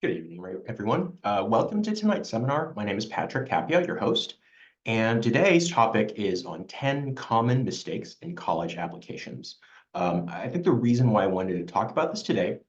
Good evening, everyone. Welcome to tonight's seminar. My name is Patrick Capia, your host, and today's topic is on 10 common mistakes in college applications. I think the reason why I wanted to talk about this today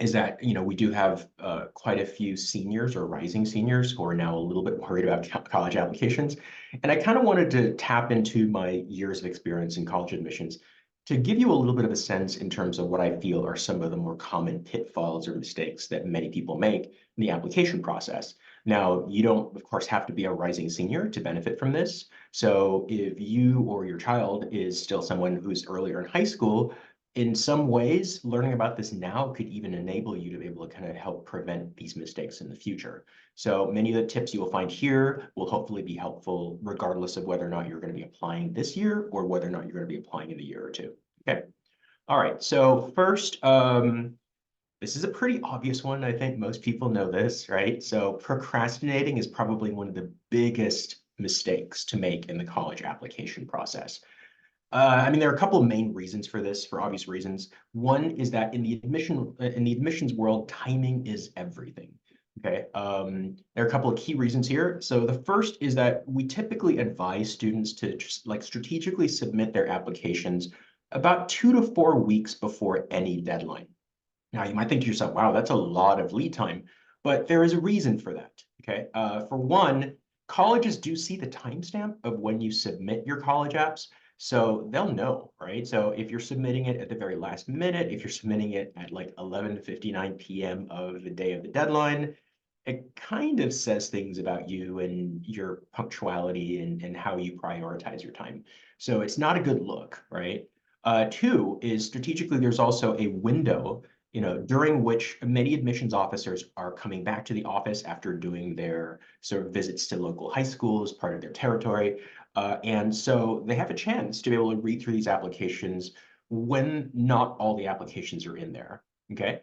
is that, we do have quite a few seniors or rising seniors who are now a little bit worried about college applications. And I kind of wanted to tap into my years of experience in college admissions to give you a little bit of a sense in terms of what I feel are some of the more common pitfalls or mistakes that many people make in the application process. Now, you don't, of course, have to be a rising senior to benefit from this. So if you or your child is still someone who's earlier in high school, in some ways, learning about this now could even enable you to be able to kind of help prevent these mistakes in the future. So many of the tips you will find here will hopefully be helpful regardless of whether or not you're going to be applying this year or whether or not you're going to be applying in a year or two. Okay. All right. So first, this is a pretty obvious one. I think most people know this, right? So procrastinating is probably one of the biggest mistakes to make in the college application process. There are a couple of main reasons for this, for obvious reasons. One is that in the admissions world, timing is everything. Okay, there are a couple of key reasons here. So the first is that we typically advise students to just like strategically submit their applications about 2 to 4 weeks before any deadline. Now you might think to yourself, wow, that's a lot of lead time, but there is a reason for that. Okay, for one, colleges do see the timestamp of when you submit your college apps. So they'll know, right? So if you're submitting it at the very last minute, if you're submitting it at like 11:59 p.m. of the day of the deadline, it kind of says things about you and your punctuality and how you prioritize your time. So it's not a good look, right? Two is strategically, there's also a window, during which many admissions officers are coming back to the office after doing their sort of visits to local high schools, part of their territory. And so they have a chance to be able to read through these applications when not all the applications are in there. Okay.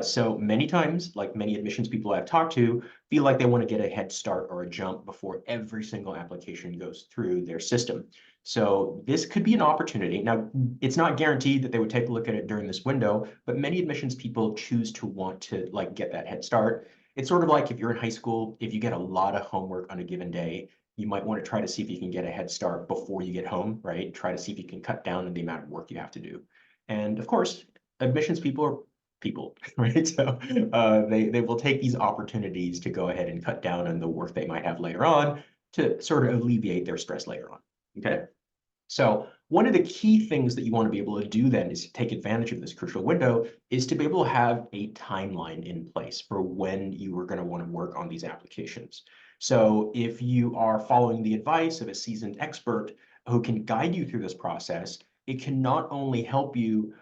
So many times, like many admissions people I've talked to, feel like they want to get a head start or a jump before every single application goes through their system. So this could be an opportunity. Now, it's not guaranteed that they would take a look at it during this window, but many admissions people choose to want to like get that head start. It's sort of like if you're in high school, if you get a lot of homework on a given day, you might want to try to see if you can get a head start before you get home, right? Try to see if you can cut down on the amount of work you have to do. And of course, admissions people are people, right? So they will take these opportunities to go ahead and cut down on the work they might have later on to sort of alleviate their stress later on. Okay. So one of the key things that you want to be able to do then is to take advantage of this crucial window is to be able to have a timeline in place for when you are going to want to work on these applications. So if you are following the advice of a seasoned expert who can guide you through this process, it can not only help you,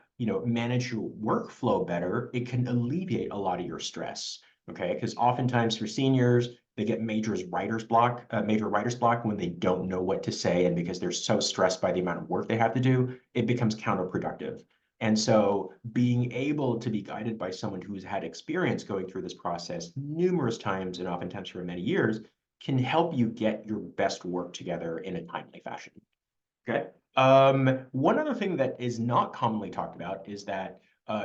manage your workflow better, it can alleviate a lot of your stress. Okay, because oftentimes for seniors, they get major writer's block when they don't know what to say. And because they're so stressed by the amount of work they have to do, it becomes counterproductive. And so being able to be guided by someone who's had experience going through this process numerous times and oftentimes for many years can help you get your best work together in a timely fashion. Okay. One other thing that is not commonly talked about is that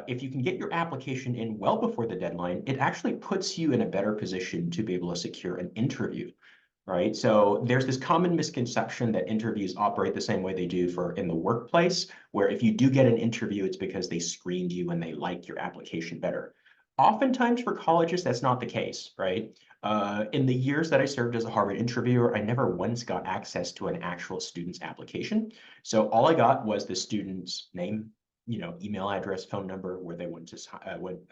if you can get your application in well before the deadline, it actually puts you in a better position to be able to secure an interview, right? So there's this common misconception that interviews operate the same way they do for in the workplace, where if you do get an interview, it's because they screened you and they like your application better. Oftentimes for colleges, that's not the case, right? In the years that I served as a Harvard interviewer, I never once got access to an actual student's application. So all I got was the student's name, email address, phone number, where they went to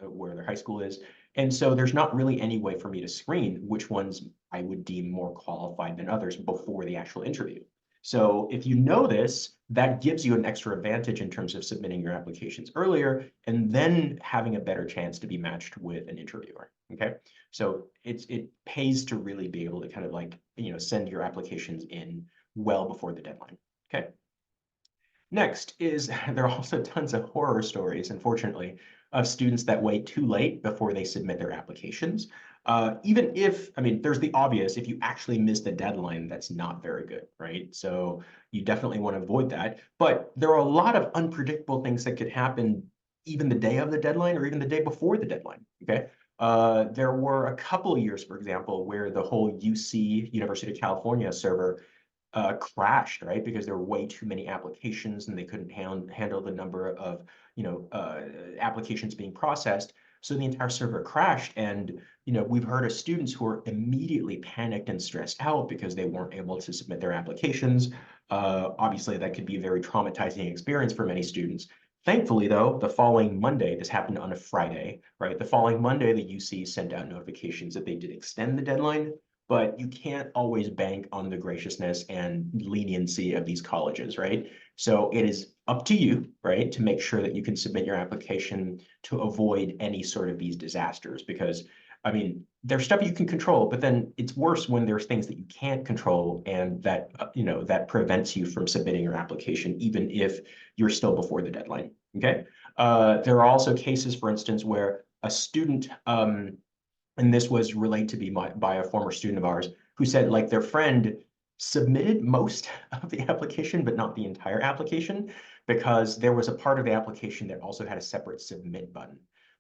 where their high school is. And so there's not really any way for me to screen which ones I would deem more qualified than others before the actual interview. So if you know this, that gives you an extra advantage in terms of submitting your applications earlier and then having a better chance to be matched with an interviewer. Okay. So it pays to really be able to kind of like, send your applications in well before the deadline. Okay. Next is there are also tons of horror stories, unfortunately, of students that wait too late before they submit their applications. Even if, there's the obvious, if you actually miss the deadline, that's not very good, right? So you definitely want to avoid that. But there are a lot of unpredictable things that could happen even the day of the deadline or even the day before the deadline, okay? There were a couple of years, for example, where the whole UC, University of California server crashed, right? Because there were way too many applications and they couldn't handle the number of, applications being processed. So the entire server crashed. And, we've heard of students who are immediately panicked and stressed out because they weren't able to submit their applications. Obviously, that could be a very traumatizing experience for many students. Thankfully, though, the following Monday, this happened on a Friday, right? The following Monday, the UC sent out notifications that they did extend the deadline, but you can't always bank on the graciousness and leniency of these colleges, right? So it is up to you, right, to make sure that you can submit your application to avoid any sort of these disasters, because I mean, there's stuff you can control, but then it's worse when there's things that you can't control and that, that prevents you from submitting your application, even if you're still before the deadline, okay? There are also cases, for instance, where a student, and this was relayed to me by a former student of ours, who said like their friend submitted most of the application, but not the entire application, because there was a part of the application that also had a separate submit button,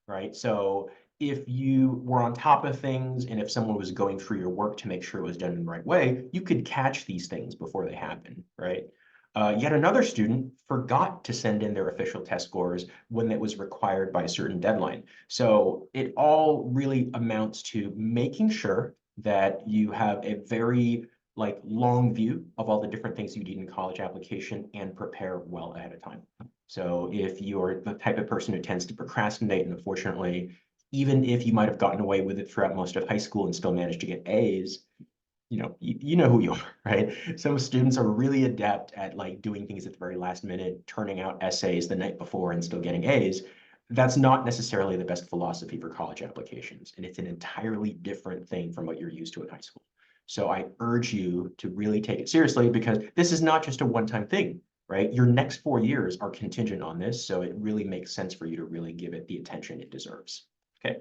right? So if you were on top of things and if someone was going through your work to make sure it was done in the right way, you could catch these things before they happen, right? Yet another student forgot to send in their official test scores when it was required by a certain deadline. So it all really amounts to making sure that you have a very long view of all the different things you need in college application and prepare well ahead of time. So if you're the type of person who tends to procrastinate, and unfortunately, even if you might have gotten away with it throughout most of high school and still managed to get A's, you know who you are, right? Some students are really adept at doing things at the very last minute, turning out essays the night before and still getting A's. That's not necessarily the best philosophy for college applications, and it's an entirely different thing from what you're used to in high school. So I urge you to really take it seriously, because this is not just a one-time thing, right? Your next 4 years are contingent on this, so it really makes sense for you to really give it the attention it deserves. Okay.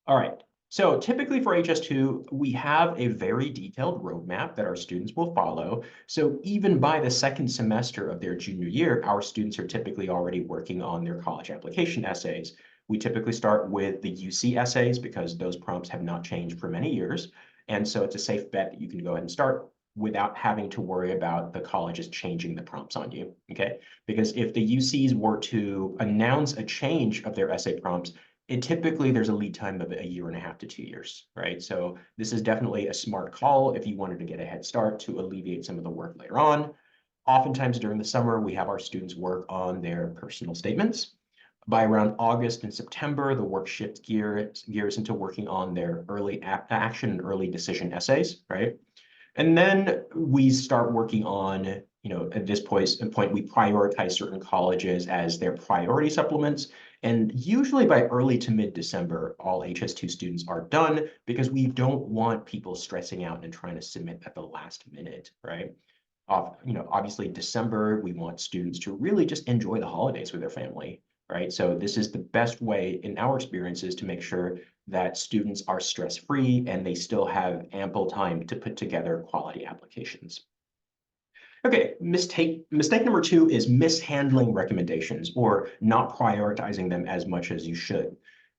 All right. So typically for HS2, we have a very detailed roadmap that our students will follow. So even by the second semester of their junior year, our students are typically already working on their college application essays. We typically start with the UC essays because those prompts have not changed for many years. And so it's a safe bet that you can go ahead and start without having to worry about the colleges changing the prompts on you, okay? Because if the UCs were to announce a change of their essay prompts, there's a lead time of 1.5 to 2 years, right? So this is definitely a smart call if you wanted to get a head start to alleviate some of the work later on. Oftentimes during the summer, we have our students work on their personal statements. By around August and September, the work shifts gears into working on their early action and early decision essays, right? And then we start working on, at this point, we prioritize certain colleges as their priority supplements. And usually by early to mid-December, all HS2 students are done, because we don't want people stressing out and trying to submit at the last minute, right? Obviously December, we want students to really just enjoy the holidays with their family, right? So this is the best way in our experiences to make sure that students are stress-free and they still have ample time to put together quality applications. Okay, mistake number 2 is mishandling recommendations or not prioritizing them as much as you should.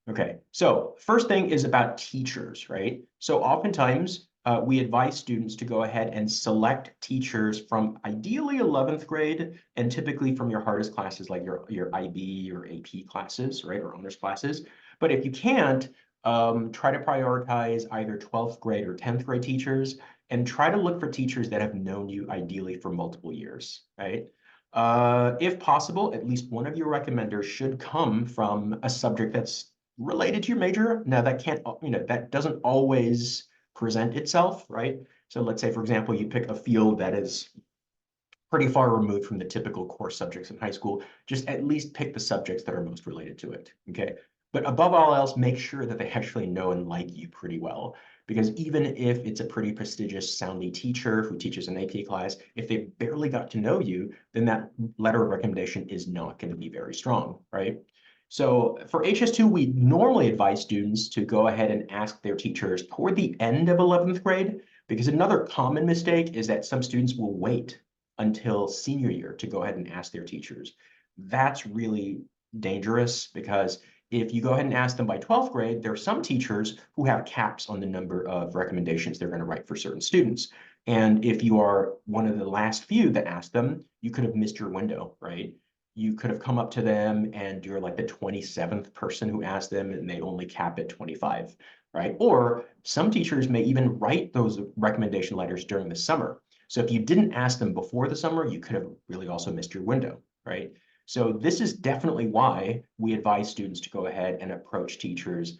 Okay, so first thing is about teachers, right? So oftentimes we advise students to go ahead and select teachers from ideally 11th grade and typically from your hardest classes like your IB or AP classes, right, or honors classes. But if you can't, try to prioritize either 12th grade or 10th grade teachers, and try to look for teachers that have known you ideally for multiple years, right? If possible, at least one of your recommenders should come from a subject that's related to your major. Now that can't, that doesn't always present itself, right? So let's say, for example, you pick a field that is pretty far removed from the typical core subjects in high school. Just at least pick the subjects that are most related to it, okay? But above all else, make sure that they actually know and like you pretty well. Because even if it's a pretty prestigious sounding teacher who teaches an AP class, if they barely got to know you, then that letter of recommendation is not going to be very strong, right? So for HS2, we normally advise students to go ahead and ask their teachers toward the end of 11th grade, because another common mistake is that some students will wait until senior year to go ahead and ask their teachers. That's really dangerous, because If you go ahead and ask them by 12th grade, there are some teachers who have caps on the number of recommendations they're going to write for certain students. And if you are one of the last few that asked them, you could have missed your window, right? You could have come up to them and you're like the 27th person who asked them and they only cap at 25, right? Or some teachers may even write those recommendation letters during the summer. So if you didn't ask them before the summer, you could have really also missed your window, right? So this is definitely why we advise students to go ahead and approach teachers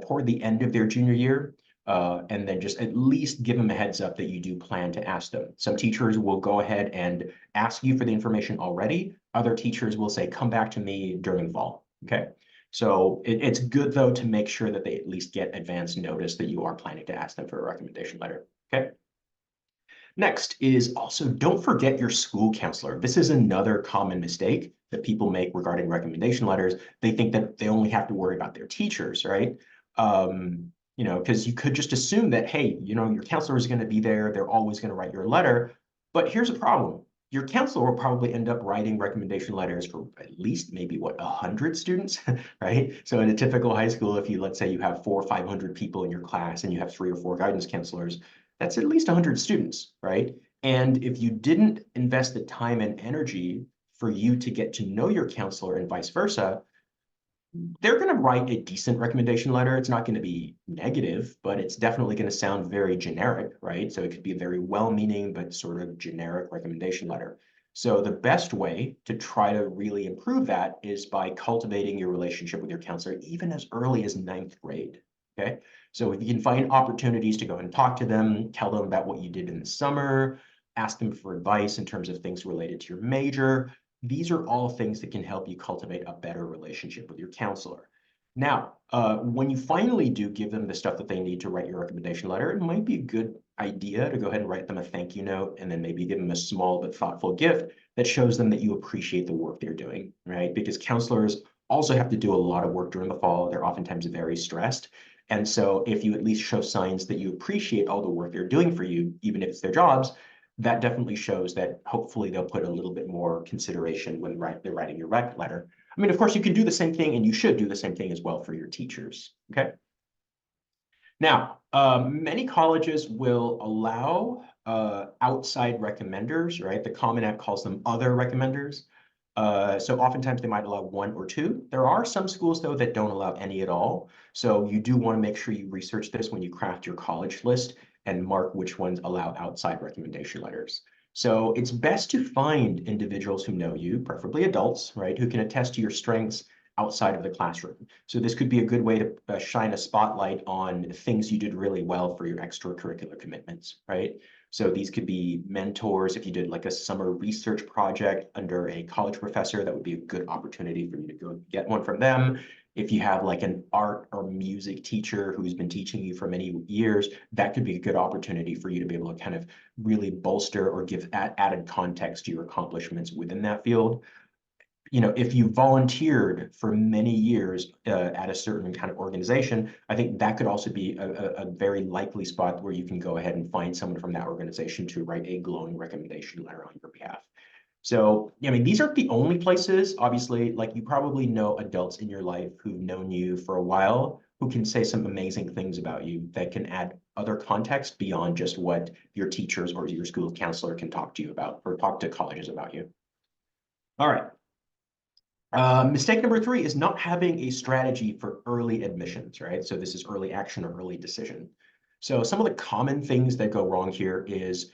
toward the end of their junior year, and then just at least give them a heads up that you do plan to ask them. Some teachers will go ahead and ask you for the information already. Other teachers will say, come back to me during the fall, okay? So it's good, though, to make sure that they at least get advance notice that you are planning to ask them for a recommendation letter, okay? Next is also don't forget your school counselor. This is another common mistake that people make regarding recommendation letters. They think that they only have to worry about their teachers, right? Because you could just assume that, hey, your counselor is going to be there. They're always going to write your letter. But here's a problem. Your counselor will probably end up writing recommendation letters for at least maybe 100 students, right? So in a typical high school, if let's say you have 400 or 500 people in your class and you have 3 or 4 guidance counselors, that's at least 100 students, right? And if you didn't invest the time and energy for you to get to know your counselor and vice versa, they're going to write a decent recommendation letter. It's not going to be negative, but it's definitely going to sound very generic, right? So it could be a very well-meaning, but sort of generic recommendation letter. So the best way to try to really improve that is by cultivating your relationship with your counselor, even as early as 9th grade, okay? So if you can find opportunities to go and talk to them, tell them about what you did in the summer, ask them for advice in terms of things related to your major, these are all things that can help you cultivate a better relationship with your counselor. Now, when you finally do give them the stuff that they need to write your recommendation letter, it might be a good idea to go ahead and write them a thank you note and then maybe give them a small but thoughtful gift that shows them that you appreciate the work they're doing, right? Because counselors also have to do a lot of work during the fall. They're oftentimes very stressed. And so if you at least show signs that you appreciate all the work they're doing for you, even if it's their jobs, that definitely shows that hopefully they'll put a little bit more consideration when they're writing your rec letter. I mean, of course, you can do the same thing and you should do the same thing as well for your teachers, okay? Now, many colleges will allow outside recommenders, right? The Common App calls them other recommenders. So oftentimes they might allow 1 or 2. There are some schools, though, that don't allow any at all. So you do want to make sure you research this when you craft your college list and mark which ones allow outside recommendation letters. So it's best to find individuals who know you, preferably adults, right, who can attest to your strengths outside of the classroom. So this could be a good way to shine a spotlight on things you did really well for your extracurricular commitments, right? So these could be mentors. If you did like a summer research project under a college professor, that would be a good opportunity for you to go get one from them. If you have like an art or music teacher who's been teaching you for many years, that could be a good opportunity for you to be able to kind of really bolster or give added context to your accomplishments within that field. If you volunteered for many years at a certain kind of organization, I think that could also be a very likely spot where you can go ahead and find someone from that organization to write a glowing recommendation letter on your behalf. So, I mean, these aren't the only places. Obviously, like you probably know adults in your life who've known you for a while who can say some amazing things about you that can add other context beyond just what your teachers or your school counselor can talk to you about or talk to colleges about you. All right. Mistake number 3 is not having a strategy for early admissions, right? So this is early action or early decision. So some of the common things that go wrong here is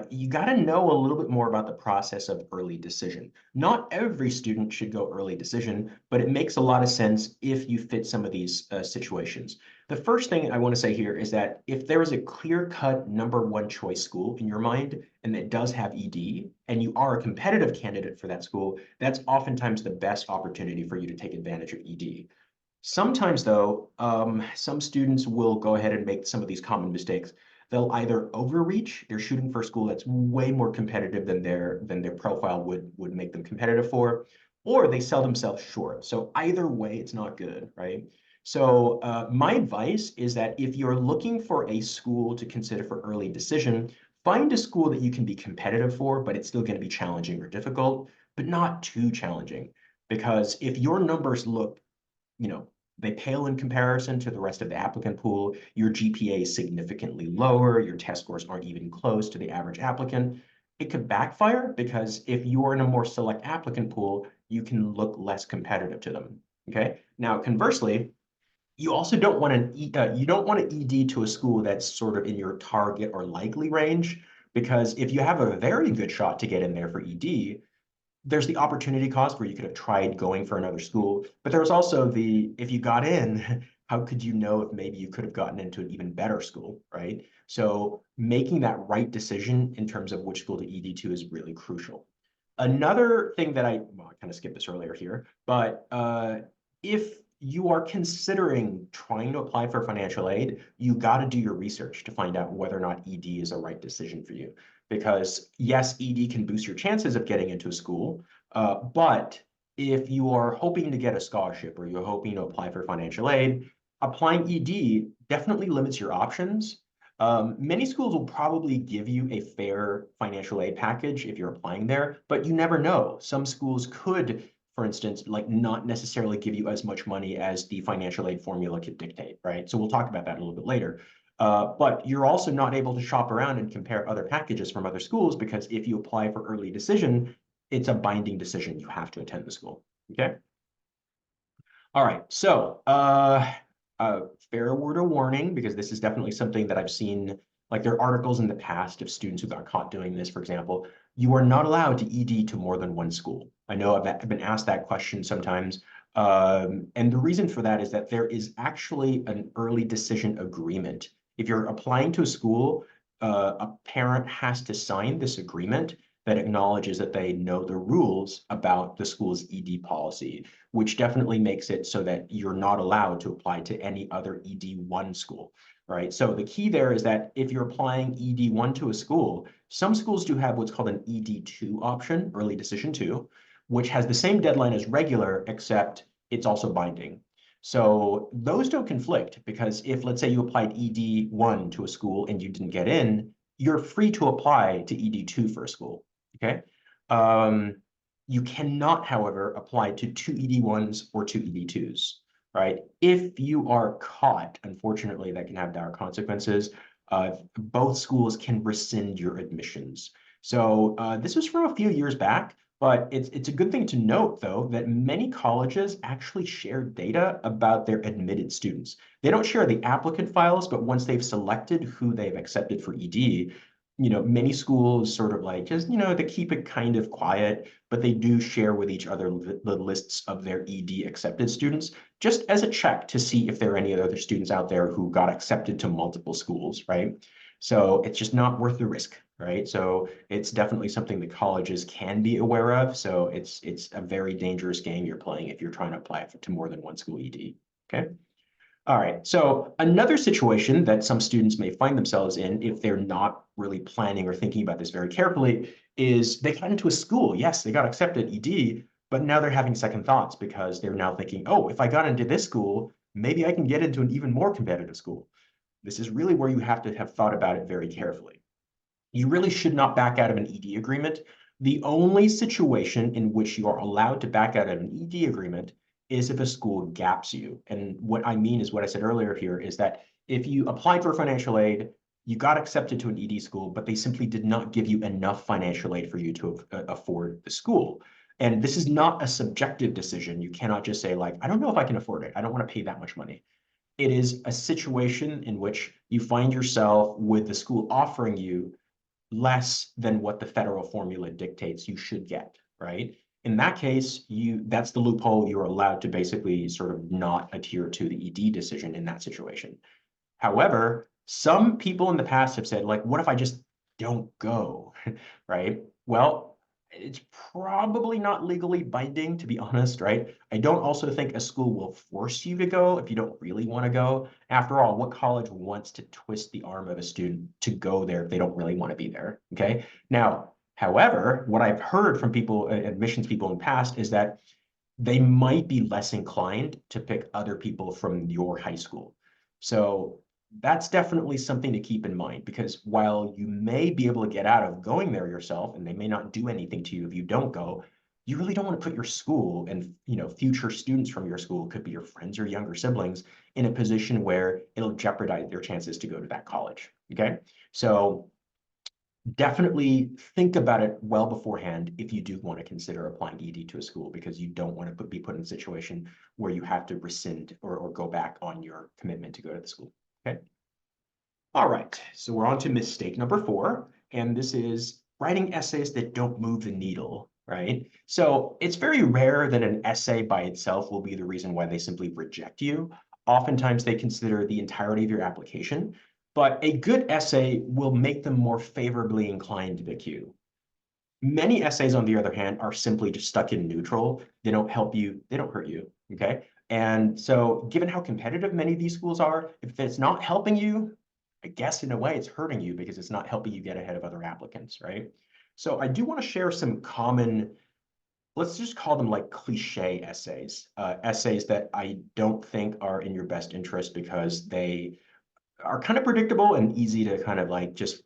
you got to know a little bit more about the process of early decision. Not every student should go early decision, but it makes a lot of sense if you fit some of these situations. The first thing I want to say here is that if there is a clear-cut #1 choice school in your mind, and it does have ED, and you are a competitive candidate for that school, that's oftentimes the best opportunity for you to take advantage of ED. Sometimes, though, some students will go ahead and make some of these common mistakes. They'll either overreach, they're shooting for a school that's way more competitive than their profile would make them competitive for, or they sell themselves short. So either way, it's not good, right? So my advice is that if you're looking for a school to consider for early decision, find a school that you can be competitive for, but it's still going to be challenging or difficult, but not too challenging. Because if your numbers look they pale in comparison to the rest of the applicant pool. Your GPA is significantly lower. Your test scores aren't even close to the average applicant. It could backfire because if you're in a more select applicant pool, you can look less competitive to them. Okay. Now, conversely, you also don't want you don't want to ED to a school that's sort of in your target or likely range, because if you have a very good shot to get in there for ED, there's the opportunity cost where you could have tried going for another school, but there was also if you got in, how could you know if maybe you could have gotten into an even better school, right? So making that right decision in terms of which school to ED to is really crucial. Another thing that I kind of skipped this earlier here, but if you are considering trying to apply for financial aid, you got to do your research to find out whether or not ED is a right decision for you. Because yes, ED can boost your chances of getting into a school, but if you are hoping to get a scholarship or you're hoping to apply for financial aid, applying ED definitely limits your options. Many schools will probably give you a fair financial aid package if you're applying there, but you never know. Some schools could, for instance, like not necessarily give you as much money as the financial aid formula could dictate, right? So we'll talk about that a little bit later. But you're also not able to shop around and compare other packages from other schools, because if you apply for early decision, it's a binding decision. You have to attend the school, okay? All right, so a fair word of warning, because this is definitely something that I've seen, like there are articles in the past of students who got caught doing this, for example. You are not allowed to ED to more than one school. I know I've been asked that question sometimes. And the reason for that is that there is actually an early decision agreement. If you're applying to a school, a parent has to sign this agreement that acknowledges that they know the rules about the school's ED policy, which definitely makes it so that you're not allowed to apply to any other ED1 school, right? So the key there is that if you're applying ED1 to a school, some schools do have what's called an ED2 option, early decision 2, which has the same deadline as regular, except it's also binding. So those don't conflict, because if, let's say, you applied ED1 to a school and you didn't get in, you're free to apply to ED2 for a school, okay? You cannot, however, apply to two ED1s or two ED2s, right? If you are caught, unfortunately, that can have dire consequences. Both schools can rescind your admissions. So this was from a few years back, but it's a good thing to note, though, that many colleges actually share data about their admitted students. They don't share the applicant files, but once they've selected who they've accepted for ED, many schools sort of like just, they keep it kind of quiet, but they do share with each other the lists of their ED accepted students, just as a check to see if there are any other students out there who got accepted to multiple schools, right? So it's just not worth the risk, right? So it's definitely something that colleges can be aware of. So it's a very dangerous game you're playing if you're trying to apply to more than one school ED, okay? All right, so another situation that some students may find themselves in if they're not really planning or thinking about this very carefully is they got into a school. Yes, they got accepted ED, but now they're having second thoughts because they're now thinking, oh, if I got into this school, maybe I can get into an even more competitive school. This is really where you have to have thought about it very carefully. You really should not back out of an ED agreement. The only situation in which you are allowed to back out of an ED agreement is if a school gaps you. And what I mean is what I said earlier here is that if you applied for financial aid, you got accepted to an ED school, but they simply did not give you enough financial aid for you to afford the school. And this is not a subjective decision. You cannot just say, like, I don't know if I can afford it. I don't want to pay that much money. It is a situation in which you find yourself with the school offering you less than what the federal formula dictates you should get, right? In that case, that's the loophole. You're allowed to basically sort of not adhere to the ED decision in that situation. However, some people in the past have said, like, what if I just don't go, right? Well, it's probably not legally binding, to be honest, right? I don't also think a school will force you to go if you don't really want to go. After all, what college wants to twist the arm of a student to go there if they don't really want to be there, okay? Now, however, what I've heard from people, admissions people in the past, is that they might be less inclined to pick other people from your high school. So that's definitely something to keep in mind, because while you may be able to get out of going there yourself and they may not do anything to you if you don't go, you really don't want to put your school and future students from your school, could be your friends or younger siblings, in a position where it'll jeopardize their chances to go to that college. Okay, so definitely think about it well beforehand if you do want to consider applying ED to a school, because you don't want to be put in a situation where you have to rescind or go back on your commitment to go to the school. Okay. All right, so we're on to mistake number 4, and this is writing essays that don't move the needle, right? So it's very rare that an essay by itself will be the reason why they simply reject you. Oftentimes they consider the entirety of your application, but a good essay will make them more favorably inclined to pick you. Many essays, on the other hand, are simply just stuck in neutral. They don't help you, they don't hurt you, okay? And so given how competitive many of these schools are, if it's not helping you, I guess in a way it's hurting you because it's not helping you get ahead of other applicants, right? So I do want to share some common, let's just call them like cliche essays, essays that I don't think are in your best interest because they are kind of predictable and easy to kind of like just,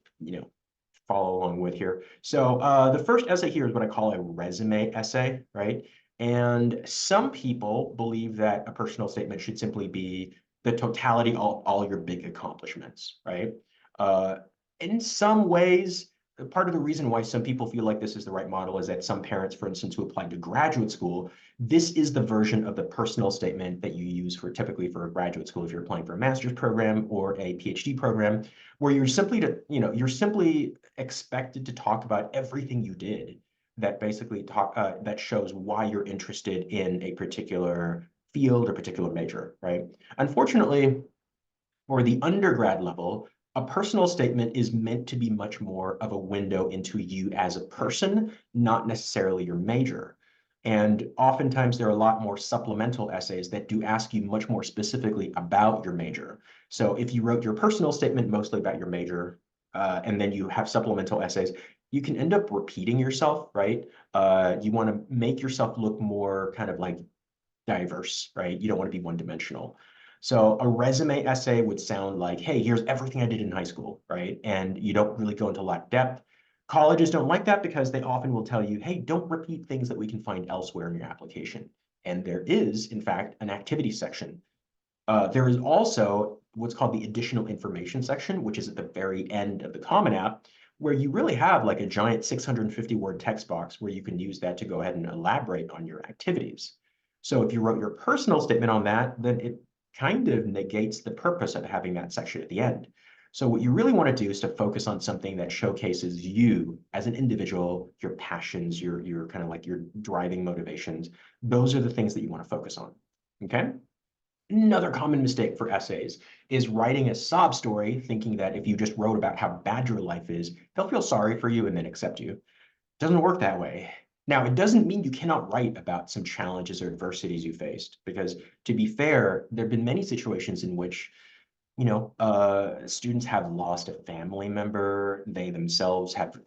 follow along with here. So the first essay here is what I call a resume essay, right? And some people believe that a personal statement should simply be the totality of all your big accomplishments, right? Uh, in some ways, part of the reason why some people feel like this is the right model is that some parents, for instance, who applied to graduate school, this is the version of the personal statement that you use for typically for a graduate school if you're applying for a master's program or a PhD program, where you're simply expected to talk about everything you did that basically that shows why you're interested in a particular field or particular major, right? Unfortunately, for the undergrad level, a personal statement is meant to be much more of a window into you as a person, not necessarily your major. And oftentimes there are a lot more supplemental essays that do ask you much more specifically about your major. So if you wrote your personal statement mostly about your major, and then you have supplemental essays, you can end up repeating yourself, right? You want to make yourself look more kind of like diverse, right? You don't want to be one-dimensional. So a resume essay would sound like, hey, here's everything I did in high school, right? And you don't really go into a lot of depth. Colleges don't like that because they often will tell you, hey, don't repeat things that we can find elsewhere in your application. And there is, in fact, an activity section. There is also what's called the additional information section, which is at the very end of the Common App, where you really have like a giant 650-word text box where you can use that to go ahead and elaborate on your activities. So if you wrote your personal statement on that, then it kind of negates the purpose of having that section at the end. So what you really want to do is to focus on something that showcases you as an individual, your passions, your kind of like your driving motivations. Those are the things that you want to focus on, okay? Another common mistake for essays is writing a sob story, thinking that if you just wrote about how bad your life is, they'll feel sorry for you and then accept you. It doesn't work that way. Now, it doesn't mean you cannot write about some challenges or adversities you faced, because to be fair, there have been many situations in which, students have lost a family member, they themselves have,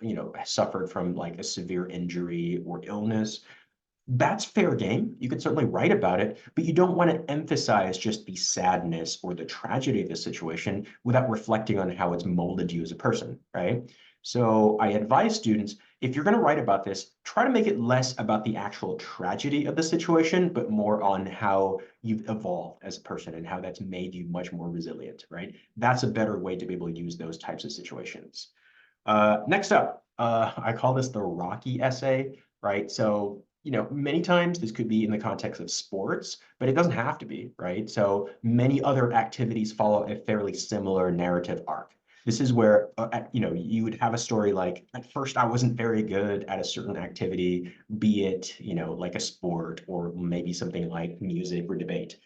suffered from like a severe injury or illness. That's fair game. You can certainly write about it, but you don't want to emphasize just the sadness or the tragedy of the situation without reflecting on how it's molded you as a person, right? So I advise students, if you're going to write about this, try to make it less about the actual tragedy of the situation, but more on how you've evolved as a person and how that's made you much more resilient, right? That's a better way to be able to use those types of situations. Next up, I call this the Rocky essay, right? So, many times this could be in the context of sports, but it doesn't have to be, right? So many other activities follow a fairly similar narrative arc. This is where, you would have a story like, at first I wasn't very good at a certain activity, be it, like a sport or maybe something like music or debate.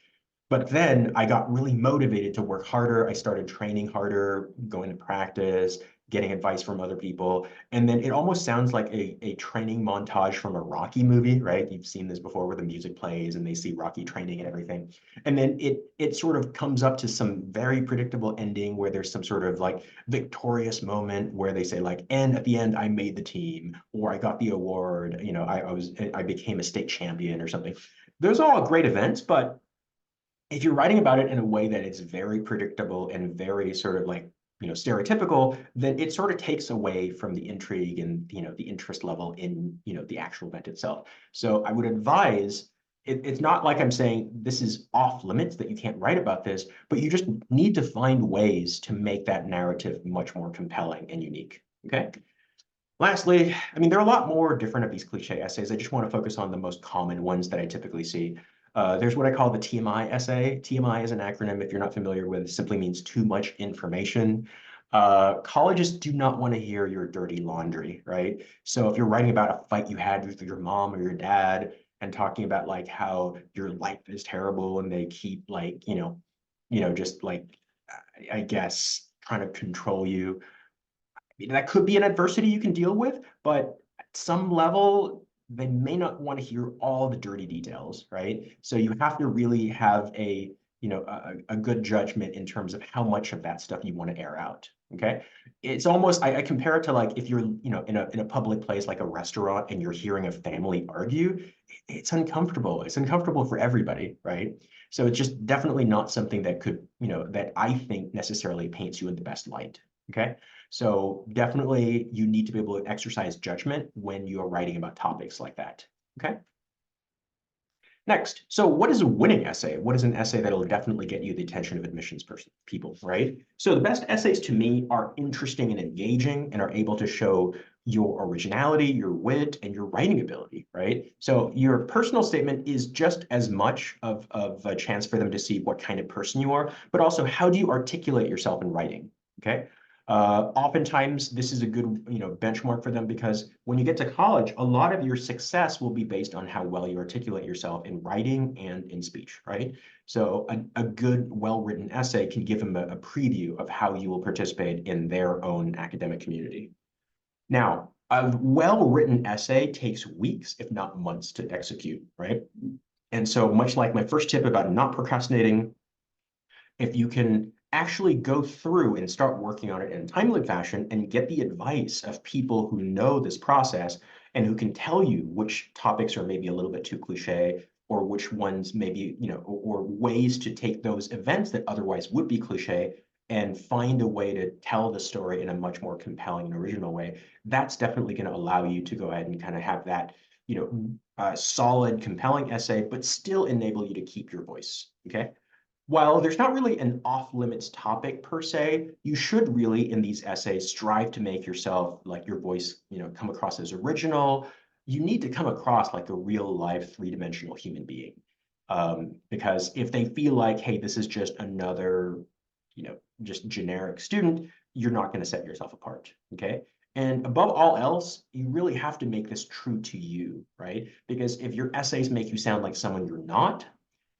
But then I got really motivated to work harder. I started training harder, going to practice, getting advice from other people. And then it almost sounds like a training montage from a Rocky movie, right? You've seen this before where the music plays and they see Rocky training and everything. And then it sort of comes up to some very predictable ending where there's some sort of like victorious moment where they say like, and at the end I made the team or I got the award, I became a state champion or something. Those are all great events, but if you're writing about it in a way that it's very predictable and very sort of like stereotypical, then it sort of takes away from the intrigue and, the interest level in, the actual event itself. So I would advise, it's not like I'm saying this is off limits, that you can't write about this, but you just need to find ways to make that narrative much more compelling and unique, okay? Lastly, I mean, there are a lot more different of these cliche essays. I just want to focus on the most common ones that I typically see. There's what I call the TMI essay. TMI is an acronym, if you're not familiar with, it simply means too much information. Colleges do not want to hear your dirty laundry, right? So if you're writing about a fight you had with your mom or your dad and talking about like how your life is terrible and they keep like, just like, I guess, trying to control you, that could be an adversity you can deal with, but at some level, they may not want to hear all the dirty details, right? So you have to really have a good judgment in terms of how much of that stuff you want to air out. Okay. It's almost, I compare it to like if you're, in a public place like a restaurant and you're hearing a family argue, it's uncomfortable. It's uncomfortable for everybody, right? So it's just definitely not something that could, that I think necessarily paints you in the best light. Okay. So definitely you need to be able to exercise judgment when you're writing about topics like that, okay? Next, so what is a winning essay? What is an essay that'll definitely get you the attention of admissions people, right? So the best essays to me are interesting and engaging and are able to show your originality, your wit, and your writing ability, right? So your personal statement is just as much of a chance for them to see what kind of person you are, but also how do you articulate yourself in writing, okay? Oftentimes, this is a good, benchmark for them because when you get to college, a lot of your success will be based on how well you articulate yourself in writing and in speech, right? So a good, well-written essay can give them a preview of how you will participate in their own academic community. Now, a well-written essay takes weeks, if not months, to execute, right? And so much like my first tip about not procrastinating, if you can actually go through and start working on it in a timely fashion and get the advice of people who know this process and who can tell you which topics are maybe a little bit too cliche or which ones maybe, or ways to take those events that otherwise would be cliche and find a way to tell the story in a much more compelling and original way, that's definitely going to allow you to go ahead and kind of have that, solid, compelling essay, but still enable you to keep your voice, okay? While there's not really an off-limits topic per se, you should really, in these essays, strive to make yourself, like your voice, come across as original. You need to come across like a real life three-dimensional human being. Because if they feel like, hey, this is just another, just generic student, you're not going to set yourself apart, okay? And above all else, you really have to make this true to you, right? Because if your essays make you sound like someone you're not,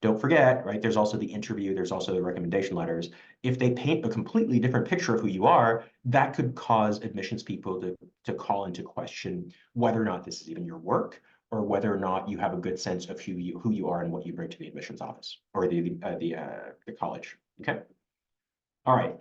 don't forget, right, there's also the interview, there's also the recommendation letters. If they paint a completely different picture of who you are, that could cause admissions people to call into question whether or not this is even your work or whether or not you have a good sense of who you are and what you bring to the admissions office or the college, okay? All right,